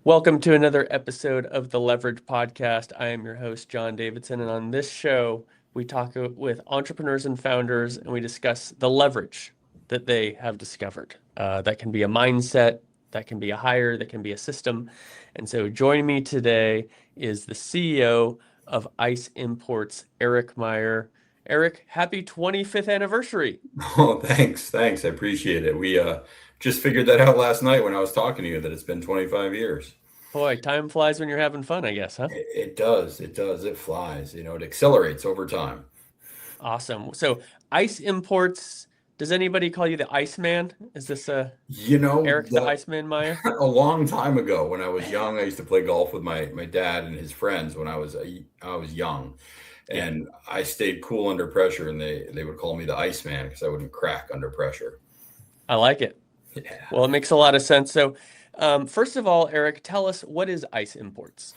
Welcome to another episode of the Leverage Podcast. I am your host, John Davidson, and on this show, we talk with entrepreneurs and founders and we discuss the leverage that they have discovered. That can be a mindset, that can be a hire, that can be a system. And so joining me today is the CEO of Ice Imports, Eric Meyer. Eric, happy 25th anniversary. Oh, thanks. Thanks. I appreciate it. We just figured that out last night when I was talking to you that it's been 25 years. Boy, time flies when you're having fun, I guess, huh? It does. It does. It flies. It accelerates over time. Awesome. So, Ice Imports, does anybody call you the Iceman? Is this You know, Eric the the Iceman Meyer? a long time ago when I was young, I used to play golf with my dad and his friends when I was young, Yeah, and I stayed cool under pressure, and they would call me the Iceman because I wouldn't crack under pressure. I like it. Yeah. Well, it makes a lot of sense. So, first of all, Eric, tell us, what is Ice Imports?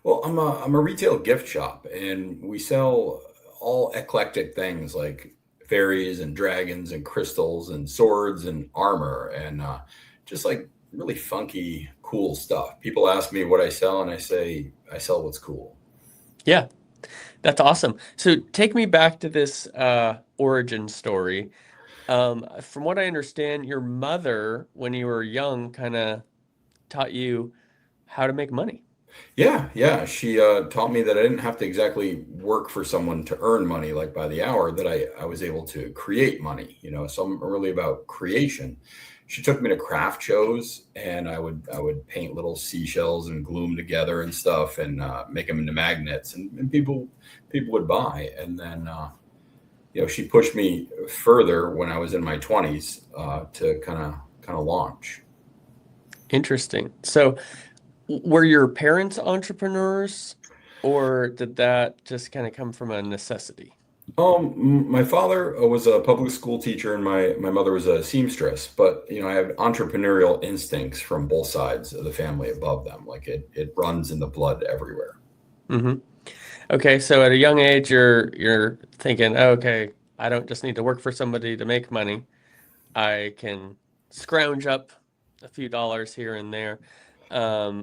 Well, I'm a retail gift shop, and we sell all eclectic things like fairies and dragons and crystals and swords and armor and just like really funky, cool stuff. People ask me what I sell, and I say I sell what's cool. Yeah, that's awesome. So, take me back to this origin story. From what I understand, your mother, when you were young, kind of taught you how to make money. Yeah, yeah. She taught me that I didn't have to exactly work for someone to earn money, like by the hour, that I was able to create money, So I'm really about creation. She took me to craft shows, and I would paint little seashells and glue them together and stuff, and make them into magnets, and people would buy. And then she pushed me further when I was in my 20s to kind of launch. Interesting. So, were your parents entrepreneurs, or did that just kind of come from a necessity? My father was a public school teacher, and my mother was a seamstress. But I have entrepreneurial instincts from both sides of the family above them. Like it runs in the blood everywhere. Hmm. Okay, so at a young age, you're thinking, "Oh, okay, I don't just need to work for somebody to make money. I can scrounge up a few dollars here and there,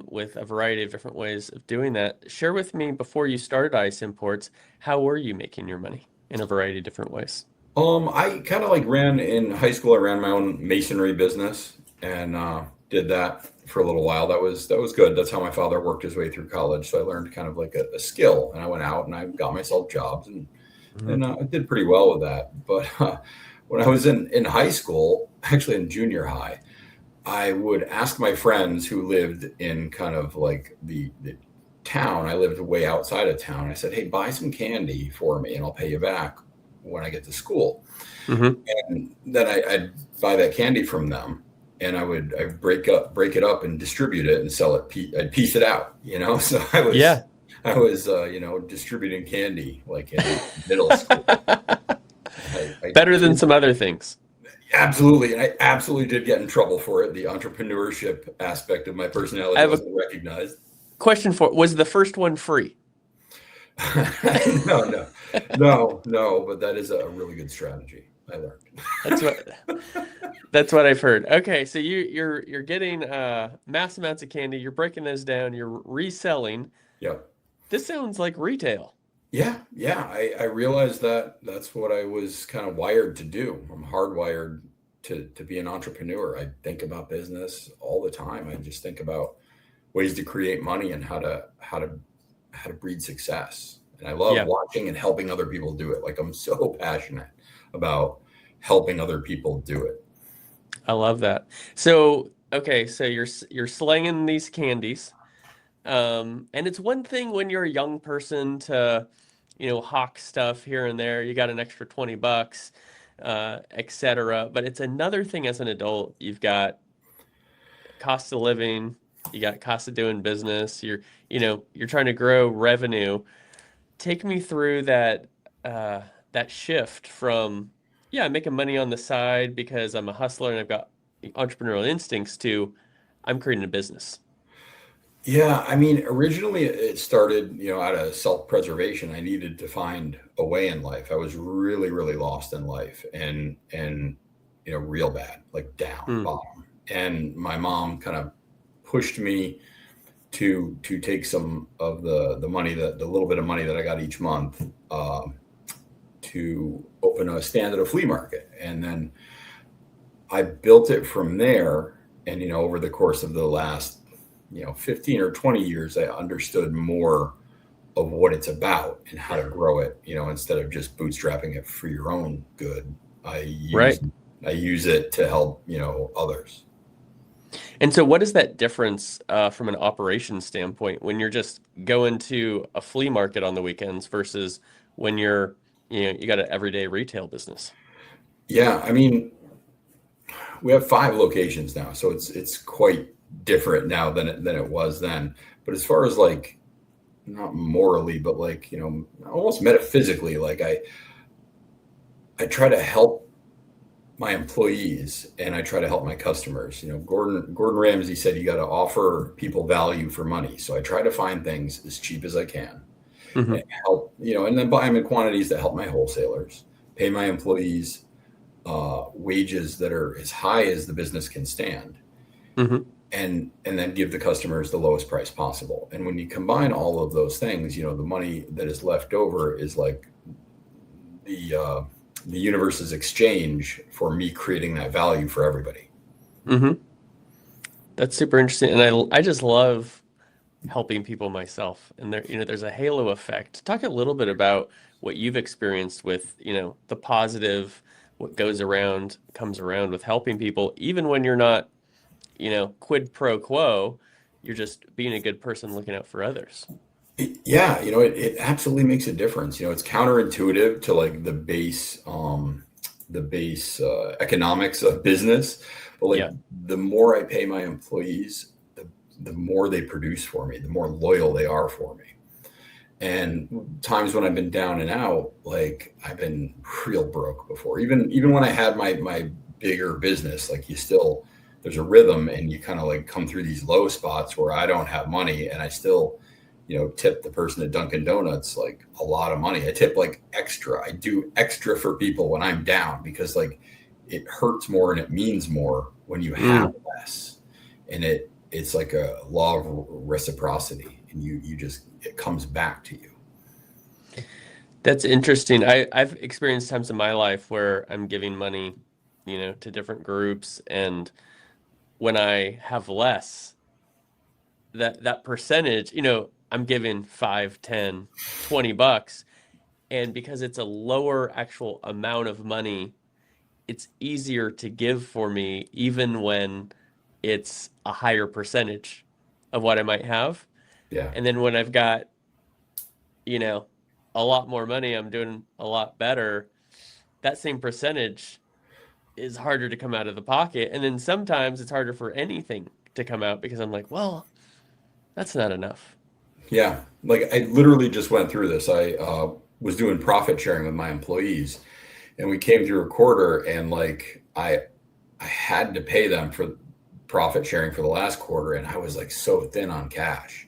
with a variety of different ways of doing that." Share with me, before you started Ice Imports, how were you making your money in a variety of different ways? I kind of like ran in high school. I ran my own masonry business and did that for a little while. That was good. That's how my father worked his way through college. So I learned kind of like a skill, and I went out and I got myself jobs, and Mhm. and I did pretty well with that. But when I was in high school, actually in junior high, I would ask my friends who lived in kind of like the town. I lived way outside of town. I said, "Hey, buy some candy for me, and I'll pay you back when I get to school." Hmm. And then I'd buy that candy from them, and I'd break it up, and distribute it and sell it. I'd piece it out. So Yeah. I was distributing candy like in middle school. I Better than did. some other things. Absolutely. And I absolutely did get in trouble for it. The entrepreneurship aspect of my I personality have a wasn't recognized. question for, was the first one free? No, no, no. But that is a really good strategy, I That's learned. what that's what I've heard. Okay, so you're getting mass amounts of candy, you're breaking those down, you're reselling. Yeah. This sounds like retail. Yeah. Yeah. I realized that that's what I was kind of wired to do. I'm hardwired to be an entrepreneur. I think about business all the time. I just think about ways to create money and how to breed success. And I love Yeah, watching and helping other people do it. Like I'm so passionate about helping other people do it. I love that. So, okay, so you're slanging these candies. And it's one thing when you're a young person to, hawk stuff here and there. You got an extra 20 bucks, etc. But it's another thing as an adult. You've got cost of living, you got cost of doing business. You're trying to grow revenue. Take me through that shift from, yeah, I'm making money on the side because I'm a hustler and I've got entrepreneurial instincts, to I'm creating a business. Yeah, I mean, originally it started, out of self-preservation. I needed to find a way in life. I was really, really lost in life, and real bad, like down Hmm. bottom. And my mom kind of pushed me to take some of the money, that the little bit of money that I got each month, to open a stand at a flea market. And then I built it from there. And, over the course of the last, 15 or 20 years, I understood more of what it's about and how to grow it, instead of just bootstrapping it for your own good. I use Right. I use it to help, others. And so what is that difference from an operations standpoint when you're just going to a flea market on the weekends versus when you got an everyday retail business? Yeah, I mean, we have 5 locations now, so it's quite different now than it was then. But as far as like, not morally, but like, almost metaphysically, like I try to help my employees and I try to help my customers. Gordon Ramsay said you got to offer people value for money. So I try to find things as cheap as I can and Hmm. help, and then buy them in quantities that help my wholesalers, pay my employees wages that are as high as the business can stand, Hmm. and then give the customers the lowest price possible. And when you combine all of those things, the money that is left over is like the uh, the universe's exchange for me creating that value for everybody. Hmm. That's super interesting. And I just love helping people myself. And there's a halo effect. Talk a little bit about what you've experienced with, the positive, what goes around comes around with helping people, even when you're not, quid pro quo, you're just being a good person looking out for others. Yeah, it absolutely makes a difference. It's counterintuitive to like the base economics of business, but like Yeah. the more I pay my employees, the more they produce for me, the more loyal they are for me. And times when I've been down and out, like I've been real broke before. Even when I had my bigger business, like there's a rhythm, and you kind of like come through these low spots where I don't have money, and I still, tip the person at Dunkin' Donuts like a lot of money. I tip like extra. I do extra for people when I'm down, because like it hurts more and it means more when you have Mm, less. And it's like a law of reciprocity, and you just, it comes back to you. that's interesting. I've experienced times in my life where I'm giving money, to different groups, and when I have less, that percentage, I'm giving 5, 10, $20, and because it's a lower actual amount of money, it's easier to give for me even when it's a higher percentage of what I might have. Yeah. And then when I've got, you know, a lot more money, I'm doing a lot better. That same percentage is harder to come out of the pocket. And then sometimes it's harder for anything to come out because I'm like, well, that's not enough. Yeah. Like I literally just went through this. I was doing profit sharing with my employees, and we came through a quarter, and like I had to pay them for profit sharing for the last quarter, and I was like so thin on cash.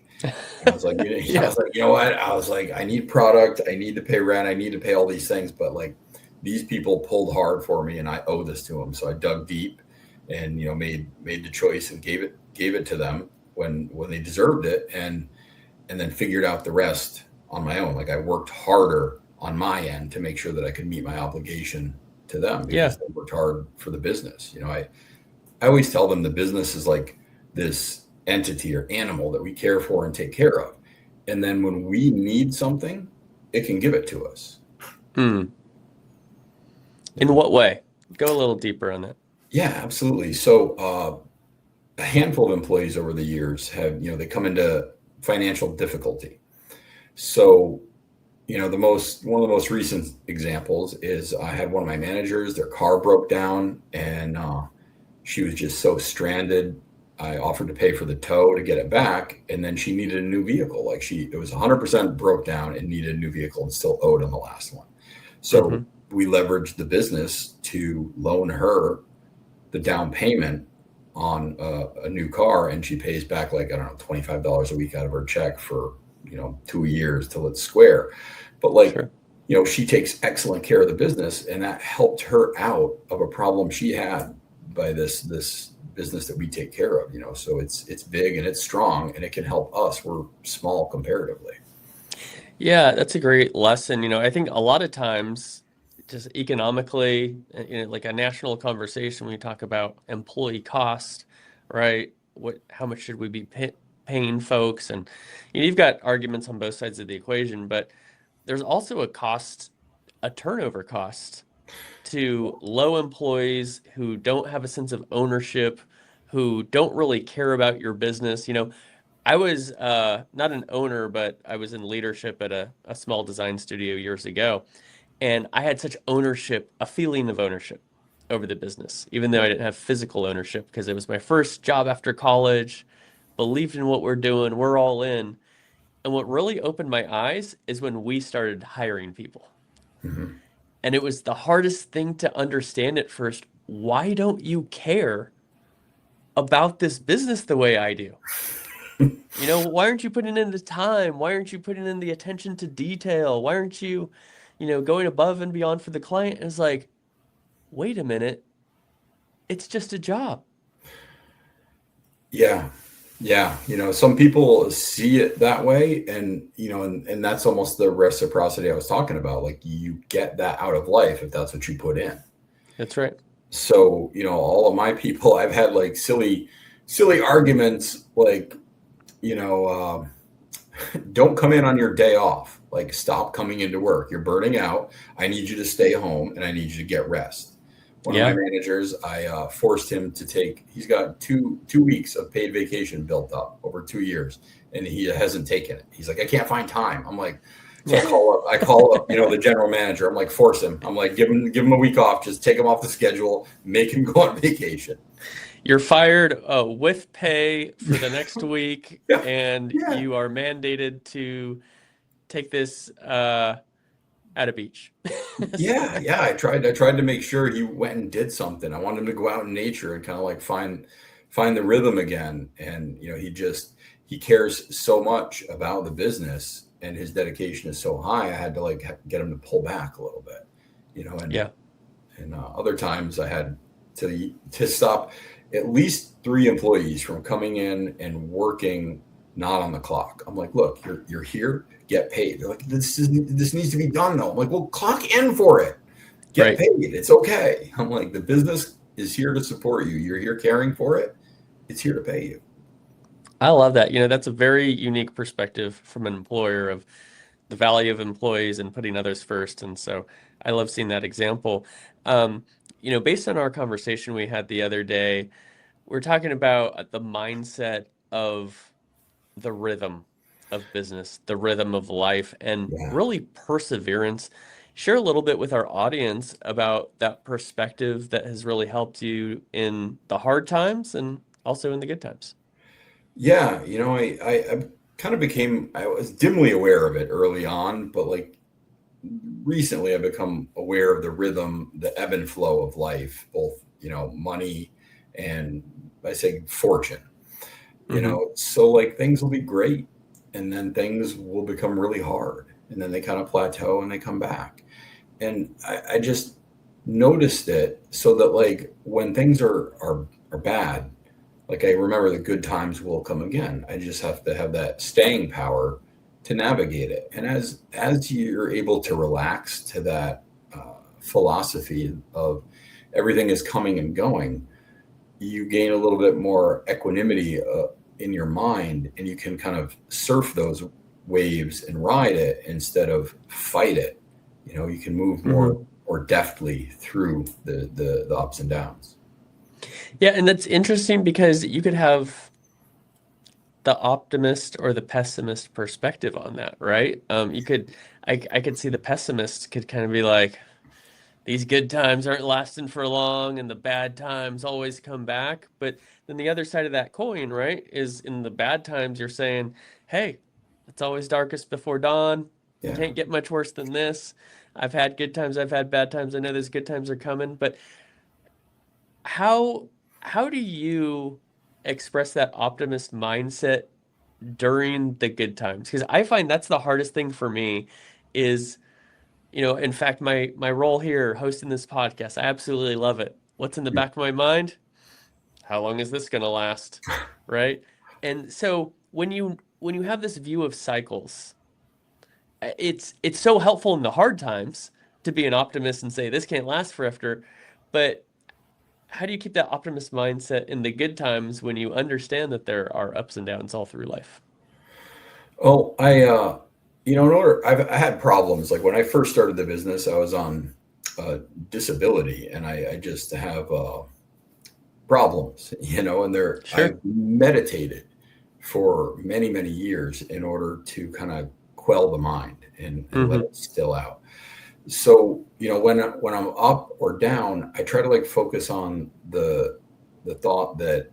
And I was like, I Yeah. was like, you know what? I was like, I need product, I need to pay rent, I need to pay all these things, but like these people pulled hard for me, and I owe this to them. So I dug deep, and made the choice and gave it to them when they deserved it, and then figured out the rest on my own. Like I worked harder on my end to make sure that I could meet my obligation to them, Yeah. because they worked hard for the business. I always tell them the business is like this entity or animal that we care for and take care of. And then when we need something, it can give it to us. Hmm. You In know? what way? Go a little deeper on that. Yeah, absolutely. So a handful of employees over the years have, they come into financial difficulty. So, one of the most recent examples is I had one of my managers, their car broke down, and she was just so stranded. I offered to pay for the tow to get it back, and then she needed a new vehicle. Like it was 100% broke down and needed a new vehicle, and still owed on the last one. So Hmm. we leveraged the business to loan her the down payment on a new car, and she pays back like, I don't know, $25 a week out of her check for 2 years till it's square. But like, Sure. she takes excellent care of the business, and that helped her out of a problem she had by this business that we take care of, so it's big and it's strong and it can help us. We're small comparatively. Yeah, that's a great lesson. I think a lot of times, just economically, like a national conversation, we talk about employee cost, right? How much should we be paying folks? And you've got arguments on both sides of the equation, but there's also a turnover cost to low employees who don't have a sense of ownership, who don't really care about your business. I was not an owner, but I was in leadership at a small design studio years ago. And I had such ownership, a feeling of ownership over the business, even though I didn't have physical ownership because it was my first job after college, believed in what we're doing, we're all in. And what really opened my eyes is when we started hiring people. Mm-hmm. And it was the hardest thing to understand at first. Why don't you care about this business the way I do? Why aren't you putting in the time? Why aren't you putting in the attention to detail? Why aren't you, going above and beyond for the client? And it's like, wait a minute, it's just a job. Yeah. Yeah. Some people see it that way, and and that's almost the reciprocity I was talking about. Like, you get that out of life if that's what you put in. That's right. So, all of my people, I've had like silly arguments, like, you know, don't come in on your day off. Like, stop coming into work. You're burning out. I need you to stay home and I need you to get rest. One of my Yeah. managers, I forced him to take. He's got two weeks of paid vacation built up over 2 years, and he hasn't taken it. He's like, I can't find time. I'm like, so I call up, the general manager. I'm like, force him. I'm like, give him a week off. Just take him off the schedule. Make him go on vacation. You're fired with pay for the next week, Yeah, and yeah. you are mandated to take this at a beach. Yeah, So, yeah. I tried to make sure he went and did something. I wanted him to go out in nature and kind of like find the rhythm again. And he cares so much about the business, and his dedication is so high. I had to like get him to pull back a little bit, and yeah. other times I had to stop at least three employees from coming in and working not on the clock. I'm like, look, you're here, get paid. They're like, this needs to be done though. I'm like, well, clock in for it, get Right. paid. It's okay. I'm like, the business is here to support you. You're here caring for it. It's here to pay you. I love that. That's a very unique perspective from an employer of the value of employees and putting others first. And so I love seeing that example. Um, based on our conversation we had the other day, we're talking about the mindset of the rhythm of business, the rhythm of life, and Yeah. really perseverance. Share a little bit with our audience about that perspective that has really helped you in the hard times and also in the good times. Yeah, I kind of became, I was dimly aware of it early on, but like recently I've become aware of the rhythm, the ebb and flow of life, both, money and, I say, fortune. Hmm. So like things will be great, and then things will become really hard, and then they kind of plateau and they come back. And I just noticed it, so that like when things are bad, like I remember the good times will come again. I just have to have that staying power to navigate it. And as you're able to relax to that philosophy of everything is coming and going, you gain a little bit more equanimity in your mind, and you can kind of surf those waves and ride it instead of fight it. You can move Hmm. more deftly through the ups and downs. Yeah, and that's interesting because you could have the optimist or the pessimist perspective on that, right? I could see the pessimist could kind of be like, these good times aren't lasting for long and the bad times always come back. But then the other side of that coin, right, is in the bad times, you're saying, hey, it's always darkest before dawn. Yeah. Can't get much worse than this. I've had good times, I've had bad times. I know those good times are coming, but how how do you express that optimist mindset during the good times? Because I find that's the hardest thing for me is, in fact, my role here hosting this podcast, I absolutely love it. What's in the back of my mind? how long is this going to last? Right? And so when you have this view of cycles, it's so helpful in the hard times to be an optimist and say this can't last forever. But how do you keep that optimist mindset in the good times when you understand that there are ups and downs all through life? Oh, I had problems. Like when I first started the business, I was on disability, and I just have problems, and I Sure. meditated for many, many years in order to kind of quell the mind and let Hmm. it still out. So, when I'm up or down, I try to like focus on the thought that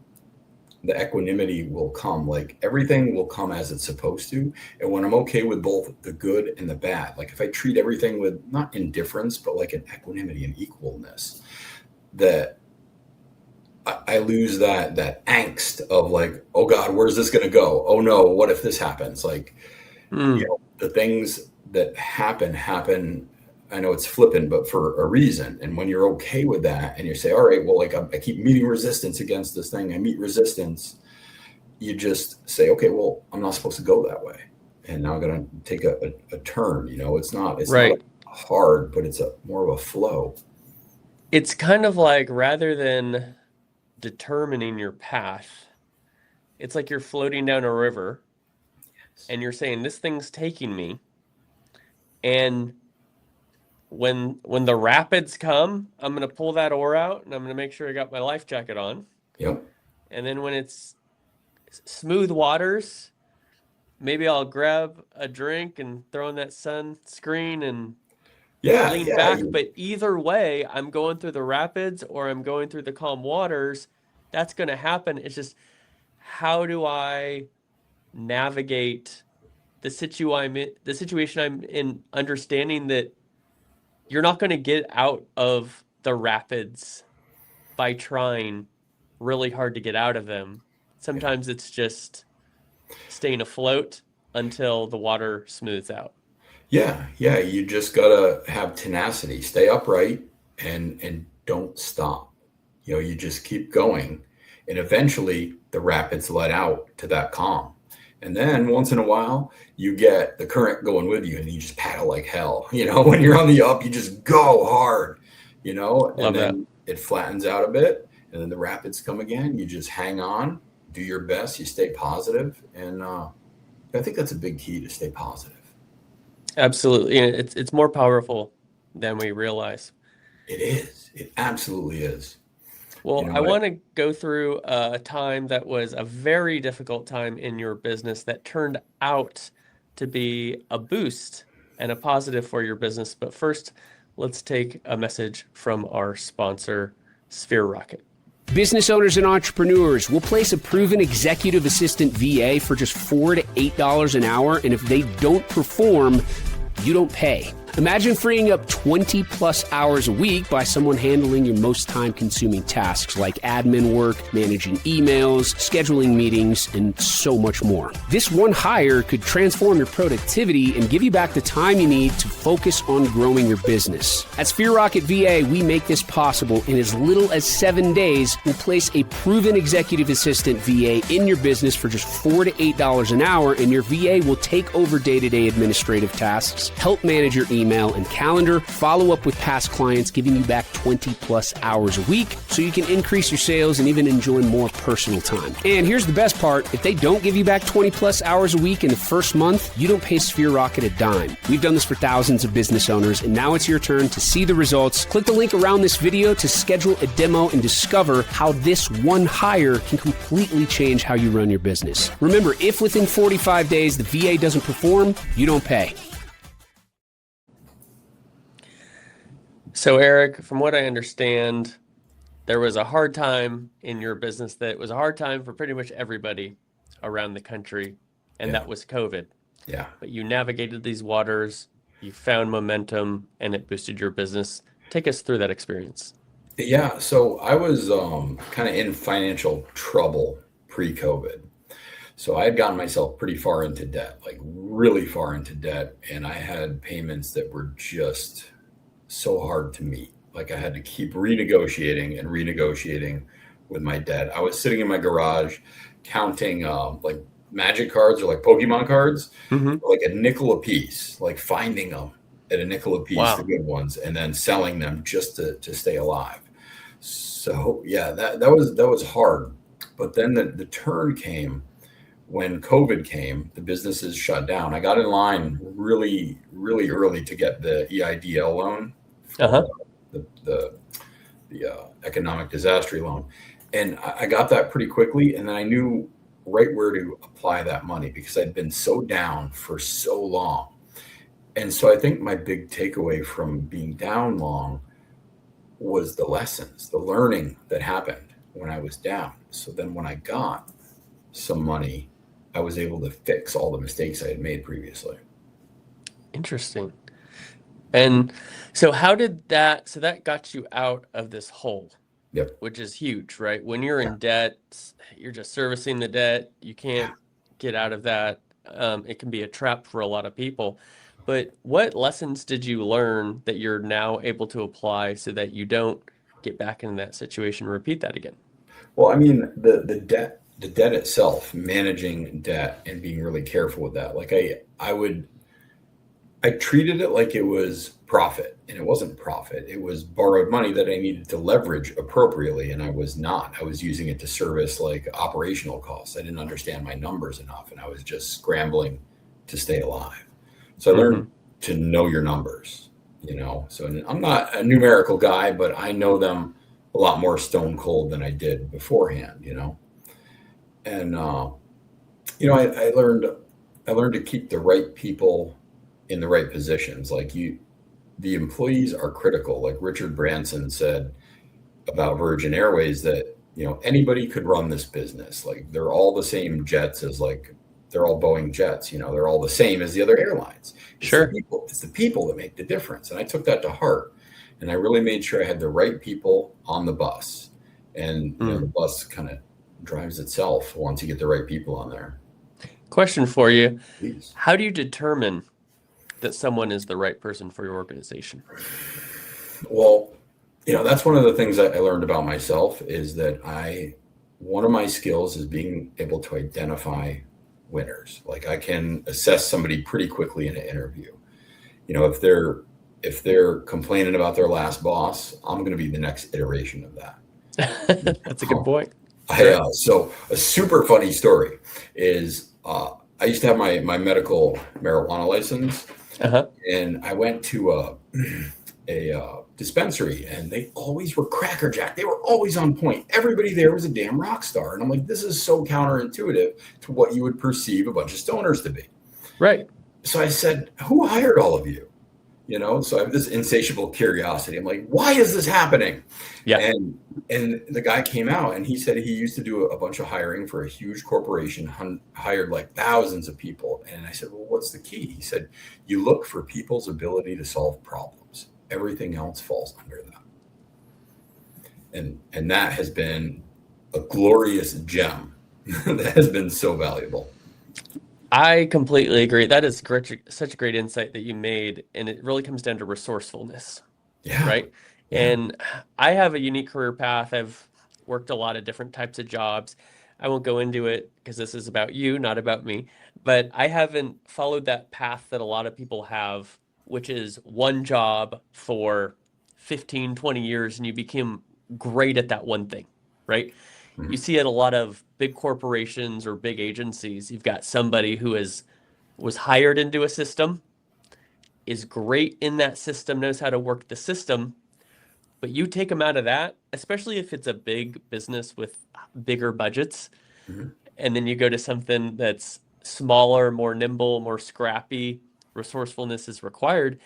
the equanimity will come, like everything will come as it's supposed to. And when I'm okay with both the good and the bad, like if I treat everything with not indifference, but like an equanimity and equalness, that I lose that angst of like, oh God, where's this going to go? Oh no, what if this happens? Like, Mm, the things that happen. I know it's flippant, but for a reason. And when you're okay with that, and you say, all right, well, like I keep meeting resistance against this thing, I meet resistance. You just say, okay, well, I'm not supposed to go that way, and now I'm going to take a turn. It's not right. hard, but it's a more of a flow. It's kind of like rather than determining your path, it's like you're floating down a river and you're saying, this thing's taking me. And when the rapids come, I'm gonna pull that oar out and I'm gonna make sure I got my life jacket on. Yep. And then when it's smooth waters, maybe I'll grab a drink and throw in that sunscreen and Yeah, lean yeah. back. But either way, I'm going through the rapids or I'm going through the calm waters. That's gonna happen. It's just how do I navigate the situation I'm in, understanding that you're not going to get out of the rapids by trying really hard to get out of them. Yeah. Sometimes it's just staying afloat until the water smooths out. Yeah, yeah, you just gotta have tenacity, stay upright, and don't stop. You just keep going, and eventually the rapids let out to that calm. And then once in a while, you get the current going with you, and you just paddle like hell. When you're on the up, you just go hard, and Love that. then it flattens out a bit, and then the rapids come again. You just hang on, do your best, you stay positive, and I think that's a big key to stay positive. Absolutely. And it's more powerful than we realize. It is. It absolutely is. You Well, I know, I, want to go through a time that was a very difficult time in your business that turned out to be a boost and a positive for your business. But first, let's take a message from our sponsor, Sphere Rocket. Business owners and entrepreneurs will place a proven executive assistant VA for just $4 to $8 an hour, and if they don't perform, you don't pay. Imagine freeing up 20 plus hours a week by someone handling your most time consuming tasks like admin work, managing emails, scheduling meetings, and so much more. This one hire could transform your productivity and give you back the time you need to focus on growing your business. At Sphere Rocket VA, we make this possible in as little as 7 days. We'll place a proven executive assistant VA in your business for just $4 to $8 an hour, and your VA will take over day-to-day administrative tasks, help manage your email and calendar, follow up with past clients, giving you back 20 plus hours a week so you can increase your sales and even enjoy more personal time. And here's the best part. If they don't give you back 20 plus hours a week in the first month, you don't pay Sphere Rocket a dime. We've done this for thousands of business owners, and now it's your turn to see the results. Click the link around this video to schedule a demo and discover how this one hire can completely change how you run your business. Remember, if within 45 days the VA doesn't perform, you don't pay. So, Eric, from what I understand, there was a hard time in your business that was a hard time for pretty much everybody around the country, and yeah, that was COVID. yeah, But you navigated these waters, you found momentum, and it boosted your business. Take us through that experience. yeah. So I was kind of in financial trouble pre-COVID. So I had gotten myself pretty far into debt, like really far into debt, and I had payments that were just so hard to meet. Like I had to keep renegotiating and renegotiating with my debt. I was sitting in my garage counting like magic cards or like Pokemon cards, Hmm. like a nickel a piece, like finding them at a nickel a piece, the Wow. good ones, and then selling them just to stay alive. So yeah, that was hard. But then the turn came when COVID came, the businesses shut down. I got in line really, really early to get the EIDL loan for Uh-huh. the economic disaster loan, and I got that pretty quickly. And then I knew right where to apply that money because I'd been so down for so long. And so I think my big takeaway from being down long was the lessons, the learning that happened when I was down. So then when I got some money, I was able to fix all the mistakes I had made previously. Interesting. And so how did that, so that got you out of this hole, Yep. which is huge, right? When you're Yeah. in debt, you're just servicing the debt. You Yeah. can't get out of that. It can be a trap for a lot of people. But what lessons did you learn that you're now able to apply so that you don't get back in that situation and repeat that again? Well, I mean, the debt itself, managing debt and being really careful with that. Like I treated it like it was profit, and it wasn't profit. It was borrowed money that I needed to leverage appropriately, and I was not. I was using it to service like operational costs. I didn't understand my numbers enough, and I was just scrambling to stay alive. So I learned Hmm. to know your numbers, you know. So I'm not a numerical guy, but I know them a lot more stone cold than I did beforehand, you know. And I learned to keep the right people in the right positions. Like the employees are critical. Like Richard Branson said about Virgin Airways that anybody could run this business. Like they're all the same jets as like they're all Boeing jets. They're all the same as the other airlines. It's the Sure. people. It's the people that make the difference. And I took that to heart, and I really made sure I had the right people on the bus. And the Mm. bus kind of drives itself once you get the right people on there. Question for you. Please. How do you determine that someone is the right person for your organization? Well, that's one of the things I learned about myself is that one of my skills is being able to identify winners. Like I can assess somebody pretty quickly in an interview. If they're complaining about their last boss, I'm going to be the next iteration of that. That's a good point. I Sure. so a super funny story is I used to have my medical marijuana license, Uh-huh. and I went to a dispensary, and they always were crackerjack. They were always on point. Everybody there was a damn rock star, and I'm like, this is so counterintuitive to what you would perceive a bunch of stoners to be. Right. So I said, who hired all of you? So I have this insatiable curiosity. I'm like, why is this happening? Yeah. And the guy came out, and he said he used to do a bunch of hiring for a huge corporation, hired like thousands of people. And I said, well, what's the key? He said, you look for people's ability to solve problems. Everything else falls under that. And that has been a glorious gem that has been so valuable. I completely agree. That is such a great insight that you made, and it really comes down to resourcefulness, Yeah. right? Yeah. And I have a unique career path. I've worked a lot of different types of jobs. I won't go into it because this is about you, not about me. But I haven't followed that path that a lot of people have, which is one job for 15, 20 years, and you become great at that one thing, right? You Mhm. see at a lot of big corporations or big agencies, you've got somebody who was hired into a system, is great in that system, knows how to work the system, but you take them out of that, especially if it's a big business with bigger budgets, Mhm. and then you go to something that's smaller, more nimble, more scrappy, resourcefulness is required.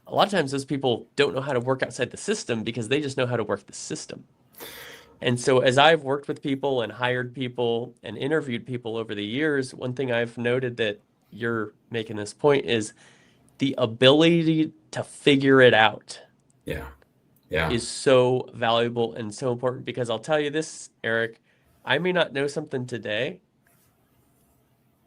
A lot of times those people don't know how to work outside the system because they just know how to work the system. And so, as I've worked with people and hired people and interviewed people over the years, one thing I've noted that you're making this point is the ability to figure it out Yeah. Yeah. is so valuable and so important because I'll tell you this, Eric, I may not know something today,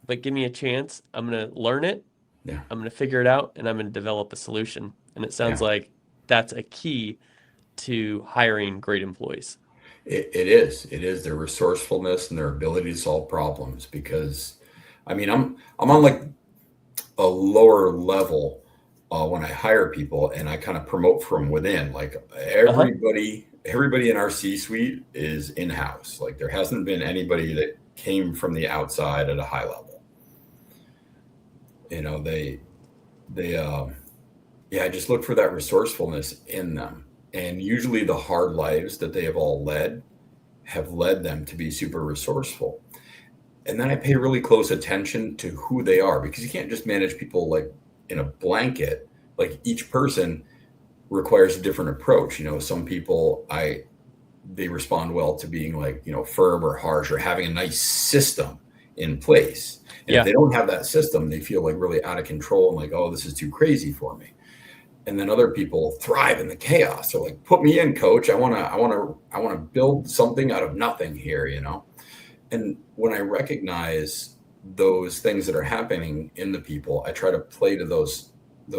but give me a chance. I'm going to learn it, Yeah. I'm going to figure it out, and I'm going to develop a solution. And it sounds Yeah. like that's a key to hiring great employees. It is their resourcefulness and their ability to solve problems. Because, I mean, I'm on like a lower level when I hire people, and I kind of promote from within. Like Uh-huh. everybody in our C-suite is in house. Like there hasn't been anybody that came from the outside at a high level. You know, they yeah, I just look for that resourcefulness in them. And usually the hard lives that they have all led have led them to be super resourceful. And then I pay really close attention to who they are, because you can't just manage people like in a blanket. Like each person requires a different approach. You know, some people they respond well to being like, firm or harsh, or having a nice system in place. And if Yeah. they don't have that system, they feel like really out of control and like, oh, this is too crazy for me. And then other people thrive in the chaos. They're like, put me in, coach. I want to build something out of nothing here. And when I recognize those things that are happening in the people, I try to play to those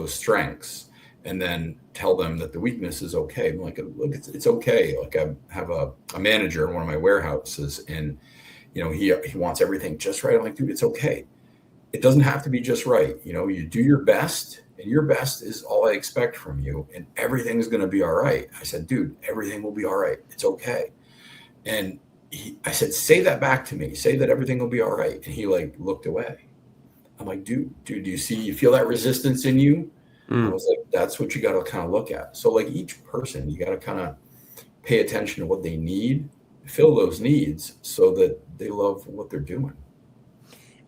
strengths, and then tell them that the weakness is okay. I'm like, look, it's okay. Like I have a manager in one of my warehouses, and he wants everything just right. I'm like, dude, it's okay. It doesn't have to be just right. You do your best, and your best is all I expect from you, and everything's going to be all right. I said, dude, everything will be all right. It's okay. And I said, say that back to me. Say that everything will be all right. And he like looked away. I'm like, dude, do you feel that resistance in you? I Mm. was like, that's what you got to kind of look at. So like each person, you got to kind of pay attention to what they need, fill those needs so that they love what they're doing.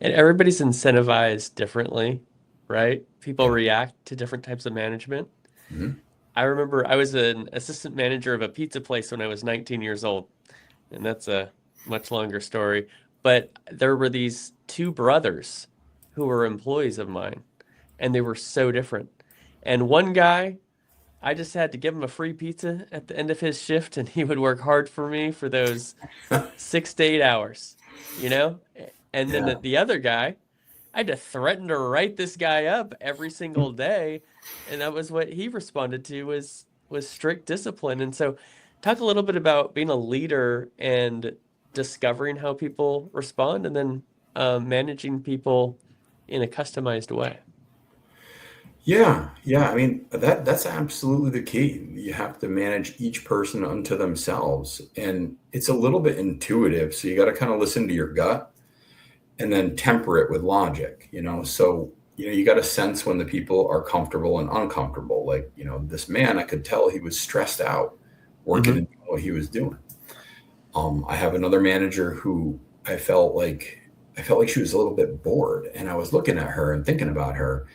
And everybody's incentivized differently, right? People Yeah. react to different types of management. Hmm. I remember I was an assistant manager of a pizza place when I was 19 years old, and that's a much longer story. But there were these two brothers who were employees of mine, and they were so different. And one guy, I just had to give him a free pizza at the end of his shift, and he would work hard for me for those 6 to 8 hours, you know? And then Yeah. the other guy, I had to threaten to write this guy up every single day, and that was what he responded to was strict discipline. And so, talk a little bit about being a leader and discovering how people respond, and then managing people in a customized way. Yeah, yeah. I mean, that's absolutely the key. You have to manage each person unto themselves, and it's a little bit intuitive. So you got to kind of listen to your gut, and then temper it with logic. So you got to sense when the people are comfortable and uncomfortable. Like this man, I could tell he was stressed out working Hmm. and doing what he was doing. I have another manager who I felt like she was a little bit bored, and I was looking at her and thinking about her,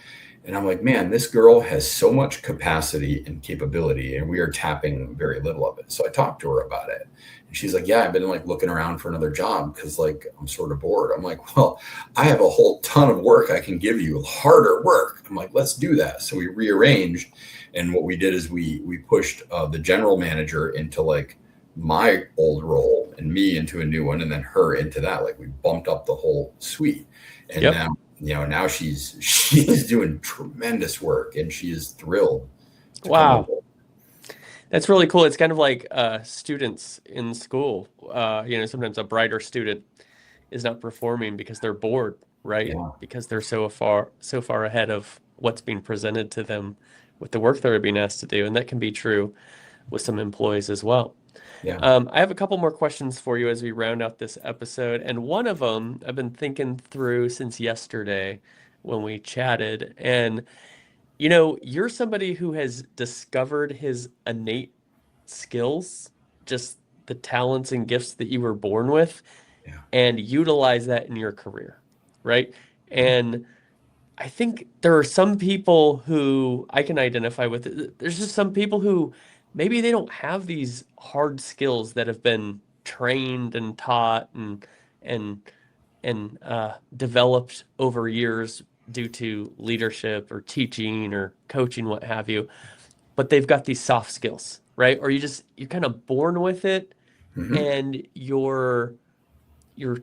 and I'm like, man, this girl has so much capacity and capability, and we are tapping very little of it. So I talked to her about it. And she's like, yeah, I've been like looking around for another job because like I'm sort of bored. I'm like, well, I have a whole ton of work I can give you, harder work. I'm like, let's do that. So we rearranged. And what we did is we pushed the general manager into like my old role, and me into a new one, and then her into that. Like we bumped up the whole suite. And Yep. now she's doing tremendous work, and she is thrilled to come Wow. aboard. That's really cool. It's kind of like students in school. Sometimes a brighter student is not performing because they're bored, right? Yeah, Because they're so far ahead of what's being presented to them with the work they're being asked to do, and that can be true with some employees as well. yeah. I have a couple more questions for you as we round out this episode, and one of them I've been thinking through since yesterday when we chatted, and you're somebody who has discovered his innate skills, just the talents and gifts that you were born with, Yeah. and utilize that in your career, right? And I think there are some people who I can identify with. There's just some people who maybe they don't have these hard skills that have been trained and taught and developed over years due to leadership or teaching or coaching, what have you. But they've got these soft skills, right? Or you're kind of born with it, Hmm. and your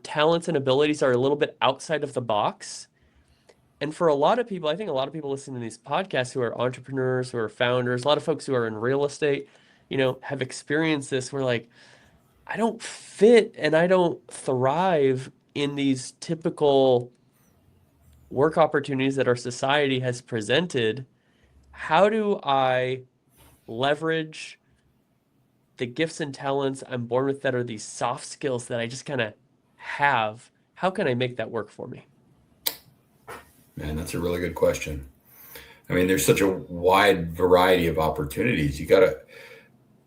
talents and abilities are a little bit outside of the box. And for a lot of people, I think a lot of people listening to these podcasts who are entrepreneurs, who are founders, a lot of folks who are in real estate, have experienced this. We're like, I don't fit and I don't thrive in these typical work opportunities that our society has presented. How do I leverage the gifts and talents I'm born with that are these soft skills that I just kind of have? How can I make that work for me? Man, that's a really good question. I mean, there's such a wide variety of opportunities. You got to,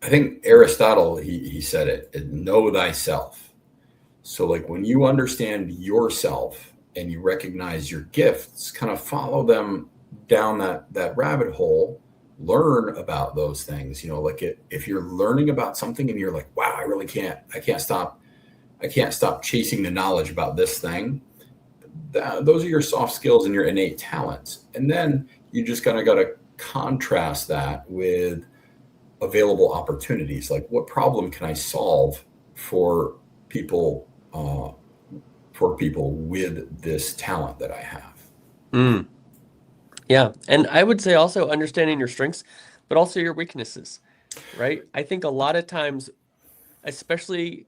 I think Aristotle, he said it, know thyself. So, like, when you understand yourself and you recognize your gifts, kind of follow them down that rabbit hole, learn about those things. Like if you're learning about something and you're like, wow, I can't stop chasing the knowledge about this thing. Those are your soft skills and your innate talents. And then you just kind of got to contrast that with available opportunities. Like, what problem can I solve for people with this talent that I have? Mm, yeah. And I would say also understanding your strengths, but also your weaknesses, right? I think a lot of times, especially,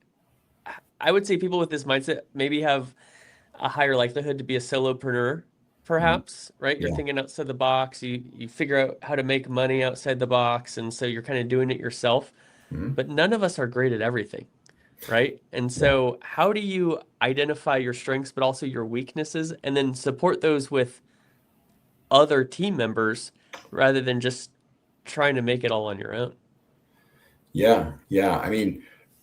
I would say people with this mindset maybe have a higher likelihood to be a solopreneur, Mhm. perhaps, right? You're Yeah. thinking outside the box, you figure out how to make money outside the box, and so you're kind of doing it yourself. Mhm. But none of us are great at everything, right? And Yeah. so how do you identify your strengths, but also your weaknesses, and then support those with other team members rather than just trying to make it all on your own? Yeah. Yeah. I mean,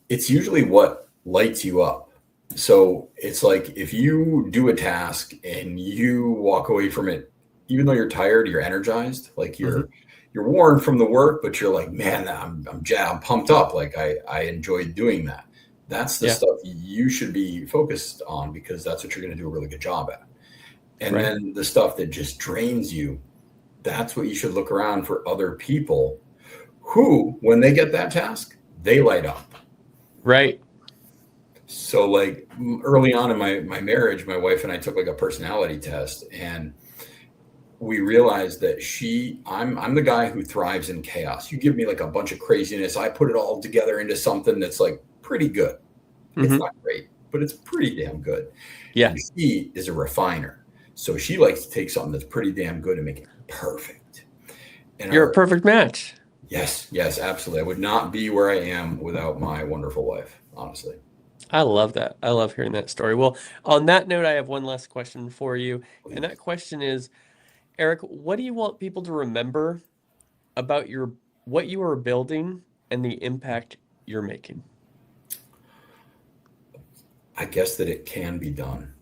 it's usually what lights you up. So it's like if you do a task and you walk away from it, even though you're tired, you're energized, like Hmm. you're worn from the work, but you're like, man, I'm pumped up. Like I enjoyed doing that. That's the Yeah, stuff you should be focused on because that's what you're going to do a really good job at. And right, then the stuff that just drains you, that's what you should look around for other people who, when they get that task, they light up. right. So like early on in my marriage, my wife and I took like a personality test, and we realized that I'm the guy who thrives in chaos. You give me like a bunch of craziness, I put it all together into something that's like pretty good. It's Hmm. not great, but it's pretty damn good. Yeah, And she is a refiner. So she likes to take something that's pretty damn good and make it perfect. And you're a our perfect match. Yes, yes, absolutely. I would not be where I am without my wonderful wife, honestly. I love that. I love hearing that story. Well, on that note, I have one last question for you. And that Please. question is, Eric, what do you want people to remember about what you are building and the impact you're making? I guess that it can be done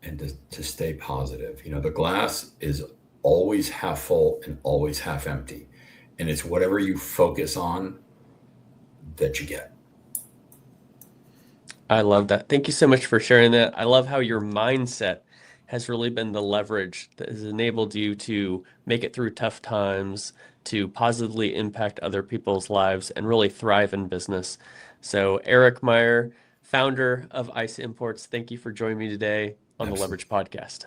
and to stay positive. The glass is always half full and always half empty. And it's whatever you focus on that you get. I love that. Thank you so much for sharing that. I love how your mindset has really been the leverage that has enabled you to make it through tough times, to positively impact other people's lives, and really thrive in business. So, Eric Meyer, founder of Ice Imports, thank you for joining me today on the Absolutely. Leverage Podcast.